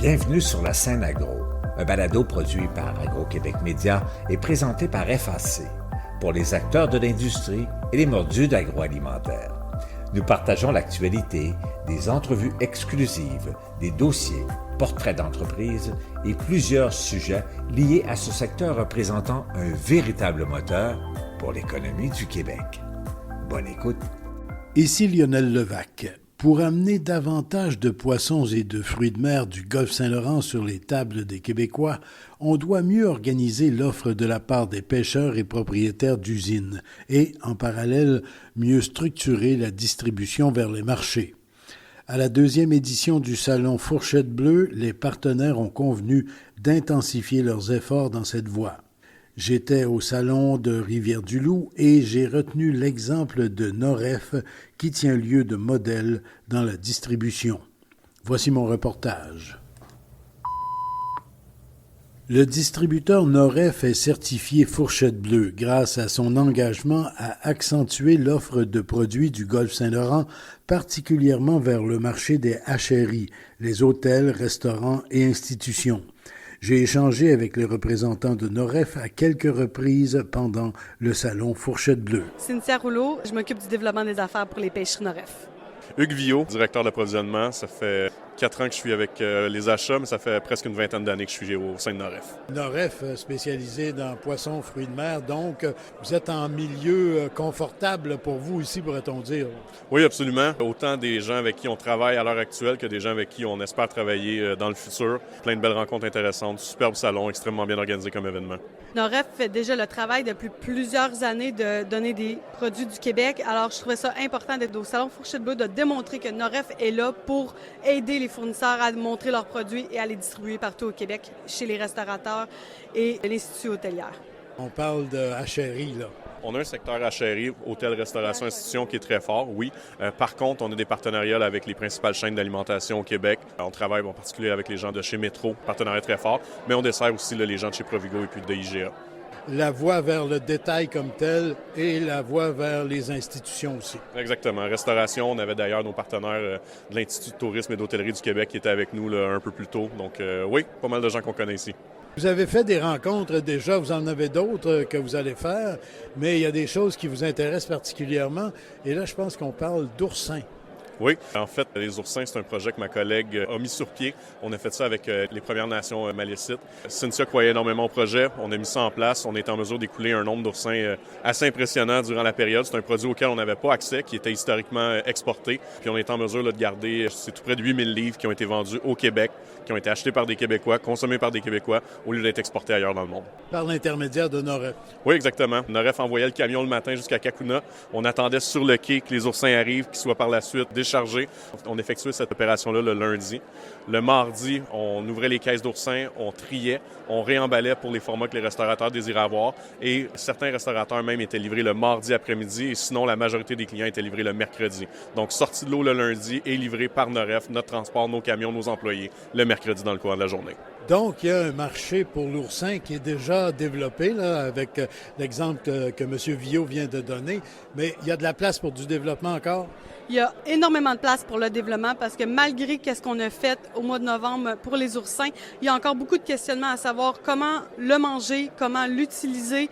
Bienvenue sur la scène agro, un balado produit par Agro-Québec Média et présenté par FAC, pour les acteurs de l'industrie et les mordus d'agroalimentaire. Nous partageons l'actualité, des entrevues exclusives, des dossiers, portraits d'entreprises et plusieurs sujets liés à ce secteur représentant un véritable moteur pour l'économie du Québec. Bonne écoute. Ici Lionel Levac. Pour amener davantage de poissons et de fruits de mer du golfe Saint-Laurent sur les tables des Québécois, on doit mieux organiser l'offre de la part des pêcheurs et propriétaires d'usines et, en parallèle, mieux structurer la distribution vers les marchés. À la 2e édition du Salon Fourchette Bleue, les partenaires ont convenu d'intensifier leurs efforts dans cette voie. J'étais au salon de Rivière-du-Loup et j'ai retenu l'exemple de Noref qui tient lieu de modèle dans la distribution. Voici mon reportage. Le distributeur Noref est certifié Fourchette Bleue grâce à son engagement à accentuer l'offre de produits du golfe Saint-Laurent, particulièrement vers le marché des hachèries, les hôtels, restaurants et institutions. J'ai échangé avec les représentants de Noref à quelques reprises pendant le salon Fourchette Bleue. Cynthia Rouleau, je m'occupe du développement des affaires pour les pêcheries Noref. Hugues Villot, directeur d'approvisionnement. Ça fait 4 ans que je suis avec les achats, mais ça fait presque une vingtaine d'années que je suis au sein de Noref. Noref, spécialisé dans poissons, fruits de mer, donc vous êtes en milieu confortable pour vous ici, pourrait-on dire? Oui, absolument. Autant des gens avec qui on travaille à l'heure actuelle que des gens avec qui on espère travailler dans le futur. Plein de belles rencontres intéressantes, superbe salon, extrêmement bien organisé comme événement. Noref fait déjà le travail depuis plusieurs années de donner des produits du Québec. Alors, je trouvais ça important d'être au salon Fourchette Bleue, de démontrer que Noref est là pour aider les fournisseurs à montrer leurs produits et à les distribuer partout au Québec, chez les restaurateurs et l'Institut hôtelière. On parle de hachèrie, là. On a un secteur hachèrie, hôtel, restauration, institution qui est très fort, oui. Par contre, on a des partenariats avec les principales chaînes d'alimentation au Québec. On travaille en particulier avec les gens de chez Métro, partenariat très fort, mais on dessert aussi les gens de chez Provigo et puis de IGA. La voie vers le détail comme tel et la voie vers les institutions aussi. Exactement. Restauration, on avait d'ailleurs nos partenaires de l'Institut de tourisme et d'hôtellerie du Québec qui étaient avec nous là, un peu plus tôt. Donc oui, pas mal de gens qu'on connaît ici. Vous avez fait des rencontres déjà, vous en avez d'autres que vous allez faire, mais il y a des choses qui vous intéressent particulièrement. Et là, je pense qu'on parle d'oursins. Oui, en fait, les oursins, c'est un projet que ma collègue a mis sur pied. On a fait ça avec les Premières Nations malécites. Cynthia croyait énormément au projet. On a mis ça en place. On est en mesure d'écouler un nombre d'oursins assez impressionnant durant la période. C'est un produit auquel on n'avait pas accès, qui était historiquement exporté. Puis on est en mesure de garder, c'est tout près de 8000 livres qui ont été vendus au Québec, qui ont été achetés par des Québécois, consommés par des Québécois, au lieu d'être exportés ailleurs dans le monde. Par l'intermédiaire de Noref. Oui, exactement. Noref envoyait le camion le matin jusqu'à Kakuna. On attendait sur le quai que les oursins arrivent, qu'ils soient par la suite déchargés. On effectuait cette opération-là le lundi. Le mardi, on ouvrait les caisses d'oursins, on triait, on réemballait pour les formats que les restaurateurs désiraient avoir. Et certains restaurateurs même étaient livrés le mardi après-midi et sinon, la majorité des clients étaient livrés le mercredi. Donc, sortie de l'eau le lundi et livré par Noref, notre transport, nos camions, nos employés, le mercredi dans le courant de la journée. Donc, il y a un marché pour l'oursin qui est déjà développé, là, avec l'exemple que M. Villot vient de donner. Mais il y a de la place pour du développement encore? Il y a énormément de place pour le développement parce que malgré ce qu'on a fait au mois de novembre pour les oursins, il y a encore beaucoup de questionnements à savoir comment le manger, comment l'utiliser,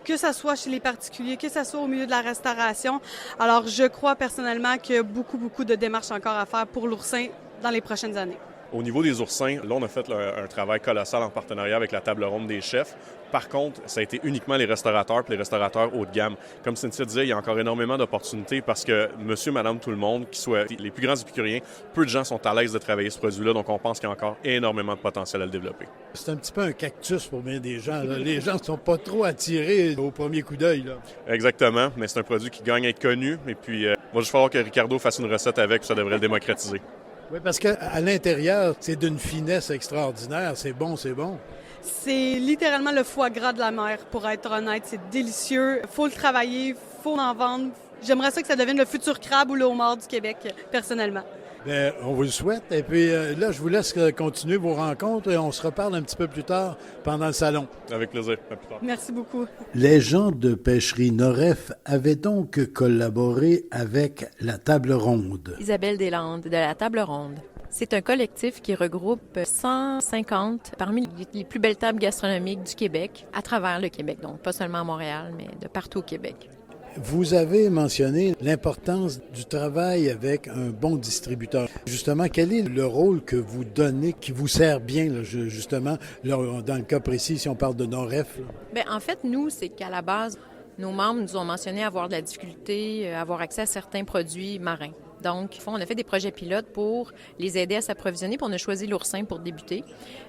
que ce soit chez les particuliers, que ce soit au milieu de la restauration. Alors, je crois personnellement qu'il y a beaucoup de démarches encore à faire pour l'oursin dans les prochaines années. Au niveau des oursins, là, on a fait un travail colossal en partenariat avec la table ronde des chefs. Par contre, ça a été uniquement les restaurateurs et les restaurateurs haut de gamme. Comme Cynthia disait, il y a encore énormément d'opportunités parce que monsieur, madame, tout le monde, qui soient les plus grands épicuriens, peu de gens sont à l'aise de travailler ce produit-là, donc on pense qu'il y a encore énormément de potentiel à le développer. C'est un petit peu un cactus pour bien des gens, là. Les gens ne sont pas trop attirés au premier coup d'œil, là. Exactement, mais c'est un produit qui gagne à être connu. Et puis, il va juste falloir que Ricardo fasse une recette avec, puis ça devrait le démocratiser. Oui, parce qu'à l'intérieur, c'est d'une finesse extraordinaire. C'est bon, c'est bon. C'est littéralement le foie gras de la mer, pour être honnête. C'est délicieux. Il faut le travailler, il faut en vendre. J'aimerais ça que ça devienne le futur crabe ou le homard du Québec, personnellement. Bien, on vous le souhaite. Et puis là, je vous laisse continuer vos rencontres et on se reparle un petit peu plus tard pendant le salon. Avec plaisir. À plus tard. Merci beaucoup. Les gens de pêcherie Noref avaient donc collaboré avec la Table Ronde. Isabelle Deslandes de la Table Ronde. C'est un collectif qui regroupe 150 parmi les plus belles tables gastronomiques du Québec, à travers le Québec, donc pas seulement à Montréal, mais de partout au Québec. Vous avez mentionné l'importance du travail avec un bon distributeur. Justement, quel est le rôle que vous donnez qui vous sert bien, là, justement, là, dans le cas précis, si on parle de Noref? Bien, en fait, nous, c'est qu'à la base, nos membres nous ont mentionné avoir de la difficulté à avoir accès à certains produits marins. Donc, on a fait des projets pilotes pour les aider à s'approvisionner, puis on a choisi l'oursin pour débuter.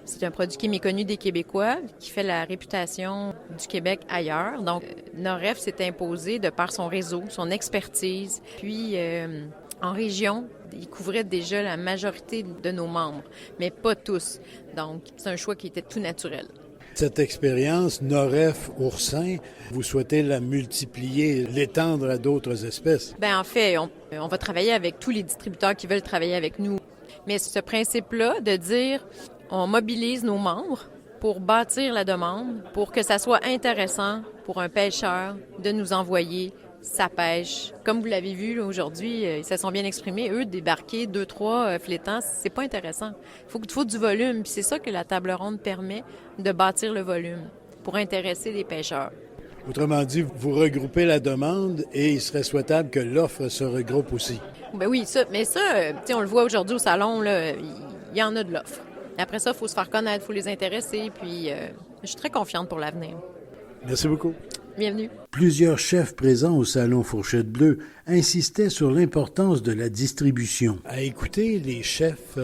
C'est un produit qui est méconnu des Québécois, qui fait la réputation du Québec ailleurs. Donc, Noref s'est imposé de par son réseau, son expertise. Puis, en région, il couvrait déjà la majorité de nos membres, mais pas tous. Donc, c'est un choix qui était tout naturel. Cette expérience, Noref, oursin, vous souhaitez la multiplier, l'étendre à d'autres espèces? Bien, en fait, on va travailler avec tous les distributeurs qui veulent travailler avec nous. Mais ce principe-là de dire, on mobilise nos membres pour bâtir la demande, pour que ça soit intéressant pour un pêcheur de nous envoyer sa pêche. Comme vous l'avez vu là, aujourd'hui, ils se sont bien exprimés. Eux, débarquer 2-3 flétans, c'est pas intéressant. Il faut du volume. Puis c'est ça que la table ronde permet, de bâtir le volume pour intéresser les pêcheurs. Autrement dit, vous regroupez la demande et il serait souhaitable que l'offre se regroupe aussi. Ben oui, on le voit aujourd'hui au salon, là, il y en a de l'offre. Après ça, il faut se faire connaître, il faut les intéresser. Puis je suis très confiante pour l'avenir. Merci beaucoup. Bienvenue. Plusieurs chefs présents au Salon Fourchette Bleue insistaient sur l'importance de la distribution. À écouter les chefs,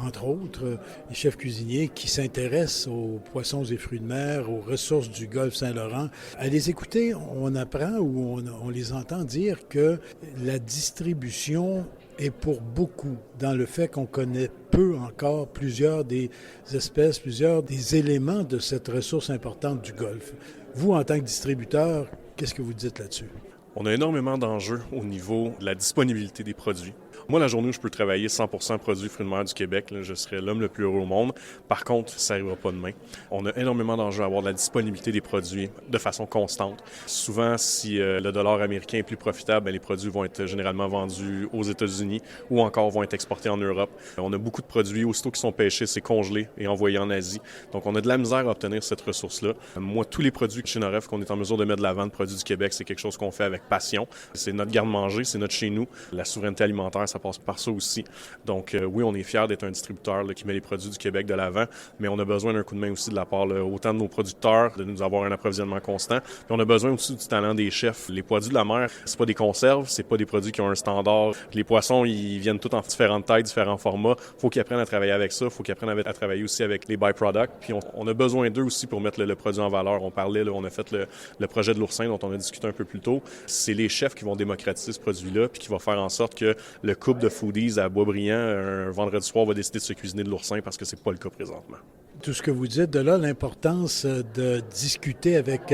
entre autres, les chefs cuisiniers qui s'intéressent aux poissons et fruits de mer, aux ressources du golfe Saint-Laurent, à les écouter, on apprend ou on les entend dire que la distribution est pour beaucoup dans le fait qu'on connaît peu encore plusieurs des espèces, plusieurs des éléments de cette ressource importante du golfe. Vous, en tant que distributeur, qu'est-ce que vous dites là-dessus? On a énormément d'enjeux au niveau de la disponibilité des produits. Moi, la journée où je peux travailler 100% produits fruits de mer du Québec, là, je serais l'homme le plus heureux au monde. Par contre, ça n'arrivera pas demain. On a énormément d'enjeux à avoir de la disponibilité des produits de façon constante. Souvent, si le dollar américain est plus profitable, les produits vont être généralement vendus aux États-Unis ou encore vont être exportés en Europe. On a beaucoup de produits, aussitôt qu'ils sont pêchés, c'est congelé et envoyé en Asie. Donc, on a de la misère à obtenir cette ressource-là. Moi, tous les produits chez Noref qu'on est en mesure de mettre de l'avant, de produits du Québec, c'est quelque chose qu'on fait avec passion. C'est notre garde-manger, c'est notre chez nous. La souveraineté alimentaire, ça passe par ça aussi. Donc, oui, on est fiers d'être un distributeur là, qui met les produits du Québec de l'avant, mais on a besoin d'un coup de main aussi de la part là, autant de nos producteurs, de nous avoir un approvisionnement constant. Puis on a besoin aussi du talent des chefs. Les produits de la mer, c'est pas des conserves, c'est pas des produits qui ont un standard. Les poissons, ils viennent tous en différentes tailles, différents formats. Faut qu'ils apprennent à travailler avec ça. Faut qu'ils apprennent à travailler aussi avec les byproducts. Puis on a besoin d'eux aussi pour mettre le produit en valeur. On parlait, là, on a fait le projet de l'oursin dont on a discuté un peu plus tôt. C'est les chefs qui vont démocratiser ce produit-là puis qui vont faire en sorte que le couple de foodies à Boisbriand, un vendredi soir, va décider de se cuisiner de l'oursin parce que c'est pas le cas présentement. Tout ce que vous dites, de là, l'importance de discuter avec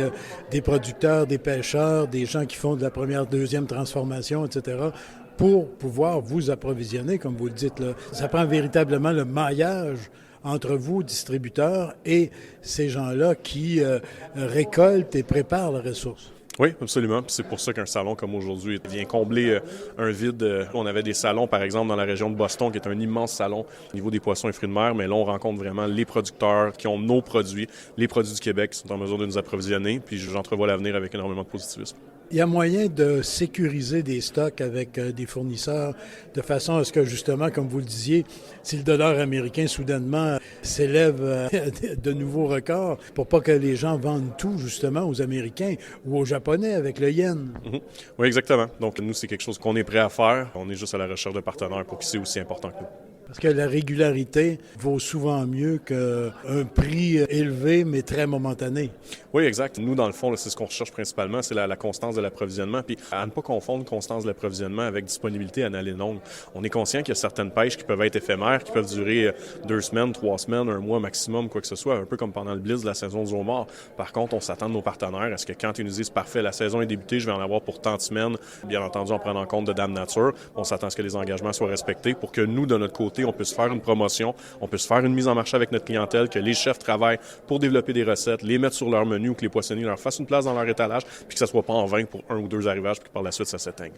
des producteurs, des pêcheurs, des gens qui font de la première, deuxième transformation, etc., pour pouvoir vous approvisionner, comme vous le dites. Là. Ça prend véritablement le maillage entre vous, distributeurs, et ces gens-là qui récoltent et préparent la ressource. Oui, absolument. Puis c'est pour ça qu'un salon comme aujourd'hui vient combler un vide. On avait des salons, par exemple, dans la région de Boston, qui est un immense salon au niveau des poissons et fruits de mer, mais là, on rencontre vraiment les producteurs qui ont nos produits, les produits du Québec qui sont en mesure de nous approvisionner, puis j'entrevois l'avenir avec énormément de positivisme. Il y a moyen de sécuriser des stocks avec des fournisseurs de façon à ce que, justement, comme vous le disiez, si le dollar américain soudainement s'élève de nouveaux records, pour pas que les gens vendent tout, justement, aux Américains ou aux Japonais avec le yen. Mm-hmm. Oui, exactement. Donc, nous, c'est quelque chose qu'on est prêt à faire. On est juste à la recherche de partenaires pour qui c'est aussi important que nous. Parce que la régularité vaut souvent mieux qu'un prix élevé, mais très momentané. Oui, exact. Nous, dans le fond, là, c'est ce qu'on recherche principalement, c'est la constance de l'approvisionnement. Puis à ne pas confondre constance de l'approvisionnement avec disponibilité à l'année longue. On est conscient qu'il y a certaines pêches qui peuvent être éphémères, qui peuvent durer 2 semaines, 3 semaines, 1 mois maximum, quoi que ce soit, un peu comme pendant le blitz de la saison du homard. Par contre, on s'attend de nos partenaires à ce que quand ils nous disent « Parfait, la saison est débutée, je vais en avoir pour tant de semaines », bien entendu, en prenant en compte de Dame Nature, on s'attend à ce que les engagements soient respectés pour que nous, de notre côté, on puisse faire une promotion, on puisse faire une mise en marché avec notre clientèle, que les chefs travaillent pour développer des recettes, les mettre sur leur menu ou que les poissonniers leur fassent une place dans leur étalage, puis que ça ne soit pas en vain pour 1 ou 2 arrivages, puis que par la suite, ça s'éteigne.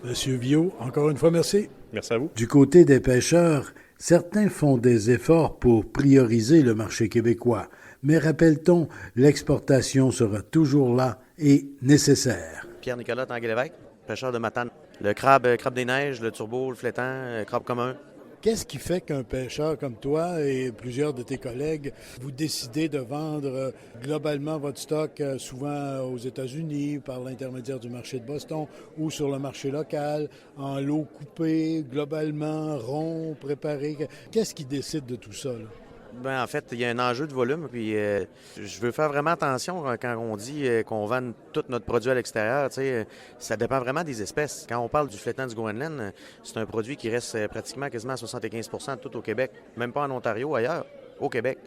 Monsieur Viault, encore une fois, merci. Merci à vous. Du côté des pêcheurs, Certains font des efforts pour prioriser le marché québécois, mais rappelle-t-on, l'exportation sera toujours là et nécessaire. Pierre-Nicolas Tanguay-Lévesque, pêcheur de Matane. Le crabe des neiges, le turbo, le flétan, crabe commun. Qu'est-ce qui fait qu'un pêcheur comme toi et plusieurs de tes collègues, vous décidez de vendre globalement votre stock souvent aux États-Unis par l'intermédiaire du marché de Boston ou sur le marché local, en lot coupé, globalement, rond, préparé? Qu'est-ce qui décide de tout ça, là? En fait, il y a un enjeu de volume, puis je veux faire vraiment attention quand on dit qu'on vend tout notre produit à l'extérieur. Ça dépend vraiment des espèces. Quand on parle du flétan du Groenland, c'est un produit qui reste pratiquement quasiment à 75 % tout au Québec, même pas en Ontario, ailleurs, au Québec.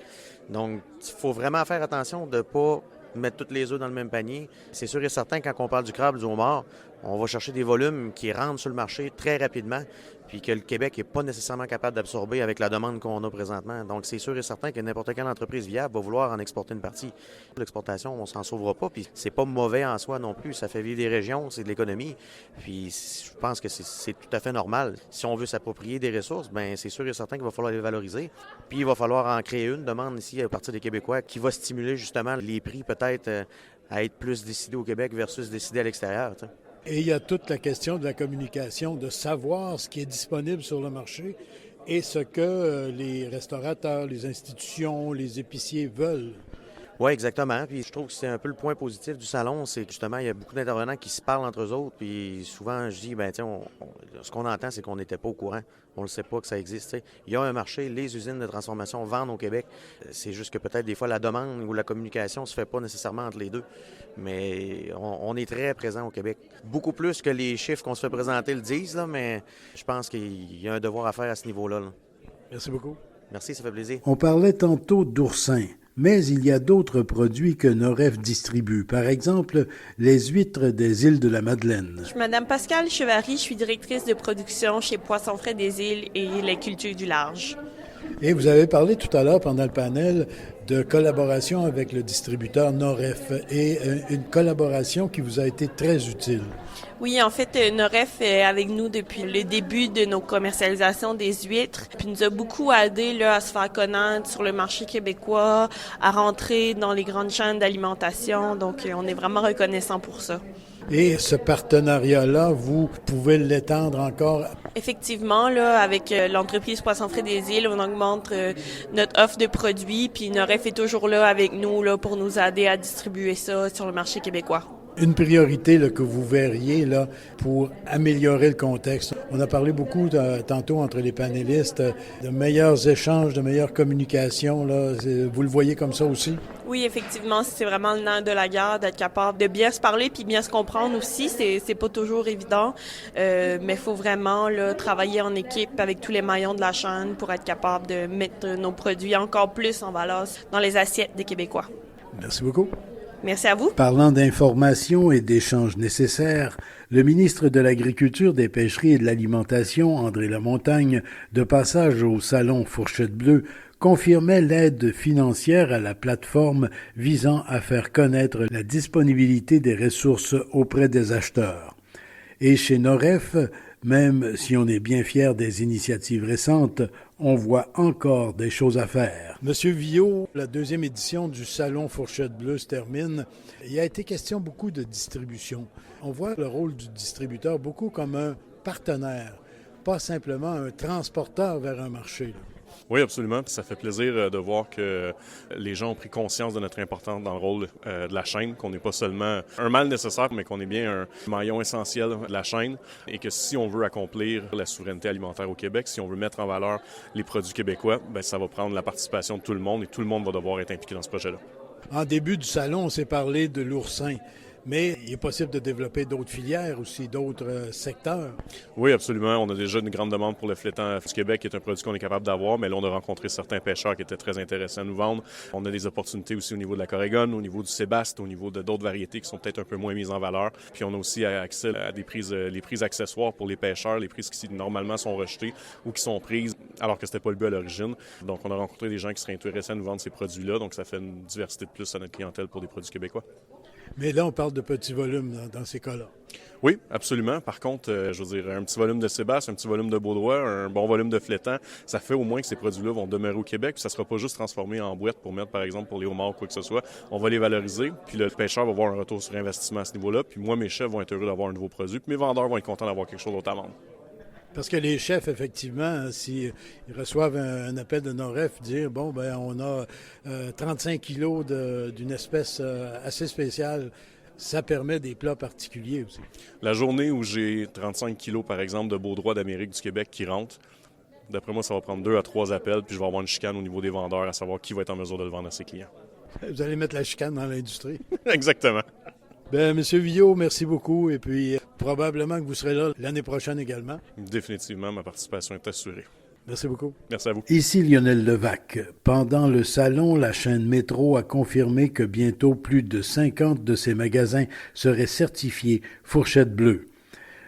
Donc, il faut vraiment faire attention de ne pas mettre toutes les œufs dans le même panier. C'est sûr et certain, quand on parle du crabe, du homard, on va chercher des volumes qui rentrent sur le marché très rapidement, puis que le Québec n'est pas nécessairement capable d'absorber avec la demande qu'on a présentement. Donc, c'est sûr et certain que n'importe quelle entreprise viable va vouloir en exporter une partie. L'exportation, on s'en sauvera pas, puis c'est pas mauvais en soi non plus. Ça fait vivre des régions, c'est de l'économie, puis je pense que c'est tout à fait normal. Si on veut s'approprier des ressources, bien, c'est sûr et certain qu'il va falloir les valoriser. Puis il va falloir en créer une demande ici à partir des Québécois qui va stimuler justement les prix peut-être à être plus décidés au Québec versus décidés à l'extérieur. T'sais. Et il y a toute la question de la communication, de savoir ce qui est disponible sur le marché et ce que les restaurateurs, les institutions, les épiciers veulent. Oui, exactement. Puis je trouve que c'est un peu le point positif du salon, c'est que justement, il y a beaucoup d'intervenants qui se parlent entre eux autres. Puis souvent, je dis, ce qu'on entend, c'est qu'on n'était pas au courant. On ne le sait pas que ça existe. T'sais. Il y a un marché, les usines de transformation vendent au Québec. C'est juste que peut-être des fois, la demande ou la communication ne se fait pas nécessairement entre les deux. Mais on est très présent au Québec. Beaucoup plus que les chiffres qu'on se fait présenter le disent, là, mais je pense qu'il y a un devoir à faire à ce niveau-là. Là. Merci beaucoup. Merci, ça fait plaisir. On parlait tantôt d'oursin. Mais il y a d'autres produits que Noref distribue. Par exemple, les huîtres des îles de la Madeleine. Je suis Madame Pascale Chevary, je suis directrice de production chez Poissons Frais des îles et les cultures du large. Et vous avez parlé tout à l'heure pendant le panel de collaboration avec le distributeur Noref et une collaboration qui vous a été très utile. Oui, en fait, Noref est avec nous depuis le début de nos commercialisations des huîtres, puis nous a beaucoup aidé là, à se faire connaître sur le marché québécois, à rentrer dans les grandes chaînes d'alimentation, donc on est vraiment reconnaissant pour ça. Et ce partenariat-là, vous pouvez l'étendre encore? Effectivement, là, avec l'entreprise Poissons Frais des îles, on augmente notre offre de produits, puis Noref est toujours là avec nous là, pour nous aider à distribuer ça sur le marché québécois. Une priorité là, que vous verriez là, pour améliorer le contexte. On a parlé beaucoup tantôt entre les panélistes de meilleurs échanges, de meilleures communications. Là. Vous le voyez comme ça aussi? Oui, effectivement, c'est vraiment le nerf de la guerre d'être capable de bien se parler puis bien se comprendre aussi. C'est pas toujours évident, mais il faut vraiment là, travailler en équipe avec tous les maillons de la chaîne pour être capable de mettre nos produits encore plus en valeur dans les assiettes des Québécois. Merci beaucoup. Merci à vous. Parlant d'informations et d'échanges nécessaires, le ministre de l'Agriculture, des Pêcheries et de l'Alimentation, André Lamontagne, de passage au salon Fourchette Bleue, confirmait l'aide financière à la plateforme visant à faire connaître la disponibilité des ressources auprès des acheteurs. Et chez Noref, même si on est bien fier des initiatives récentes, on voit encore des choses à faire. Monsieur Viault, la deuxième édition du Salon Fourchette Bleue se termine. Il a été question beaucoup de distribution. On voit le rôle du distributeur beaucoup comme un partenaire, pas simplement un transporteur vers un marché. Là. Oui, absolument. Ça fait plaisir de voir que les gens ont pris conscience de notre importance dans le rôle de la chaîne, qu'on n'est pas seulement un mal nécessaire, mais qu'on est bien un maillon essentiel de la chaîne et que si on veut accomplir la souveraineté alimentaire au Québec, si on veut mettre en valeur les produits québécois, bien, ça va prendre la participation de tout le monde et tout le monde va devoir être impliqué dans ce projet-là. En début du salon, on s'est parlé de l'oursin. Mais il est possible de développer d'autres filières aussi, d'autres secteurs. Oui, absolument. On a déjà une grande demande pour le flétan du Québec, qui est un produit qu'on est capable d'avoir, mais là, on a rencontré certains pêcheurs qui étaient très intéressés à nous vendre. On a des opportunités aussi au niveau de la corégone, au niveau du sébaste, au niveau de d'autres variétés qui sont peut-être un peu moins mises en valeur. Puis on a aussi accès à des prises, les prises accessoires pour les pêcheurs, les prises qui normalement sont rejetées ou qui sont prises alors que c'était pas le but à l'origine. Donc, on a rencontré des gens qui seraient intéressés à nous vendre ces produits-là. Donc, ça fait une diversité de plus à notre clientèle pour des produits québécois. Mais là, on parle de petits volumes dans ces cas-là. Oui, absolument. Par contre, je veux dire, un petit volume de Sébastien, un petit volume de Beaudroit, un bon volume de Flétan, ça fait au moins que ces produits-là vont demeurer au Québec. Puis ça ne sera pas juste transformé en boîte pour mettre, par exemple, pour les homards ou quoi que ce soit. On va les valoriser, puis le pêcheur va avoir un retour sur investissement à ce niveau-là. Puis moi, mes chefs vont être heureux d'avoir un nouveau produit, puis mes vendeurs vont être contents d'avoir quelque chose d'autre à vendre. Parce que les chefs, effectivement, s'ils reçoivent un appel de Noref, dire, bon, ben on a 35 kilos d'une espèce assez spéciale, ça permet des plats particuliers aussi. La journée où j'ai 35 kilos, par exemple, de Beaudroit d'Amérique du Québec qui rentrent, d'après moi, ça va prendre 2 à 3 appels, puis je vais avoir une chicane au niveau des vendeurs à savoir qui va être en mesure de le vendre à ses clients. Vous allez mettre la chicane dans l'industrie. Exactement. Bien, M. Villot, merci beaucoup. Et puis, probablement que vous serez là l'année prochaine également. Définitivement, ma participation est assurée. Merci beaucoup. Merci à vous. Ici Lionel Levac. Pendant le salon, la chaîne Métro a confirmé que bientôt plus de 50 de ses magasins seraient certifiés Fourchette Bleue.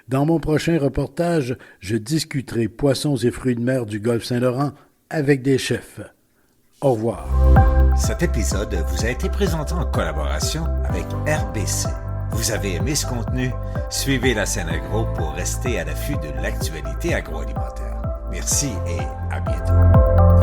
Dans mon prochain reportage, je discuterai poissons et fruits de mer du Golfe Saint-Laurent avec des chefs. Au revoir. Cet épisode vous a été présenté en collaboration avec RBC. Vous avez aimé ce contenu? Suivez la scène agro pour rester à l'affût de l'actualité agroalimentaire. Merci et à bientôt.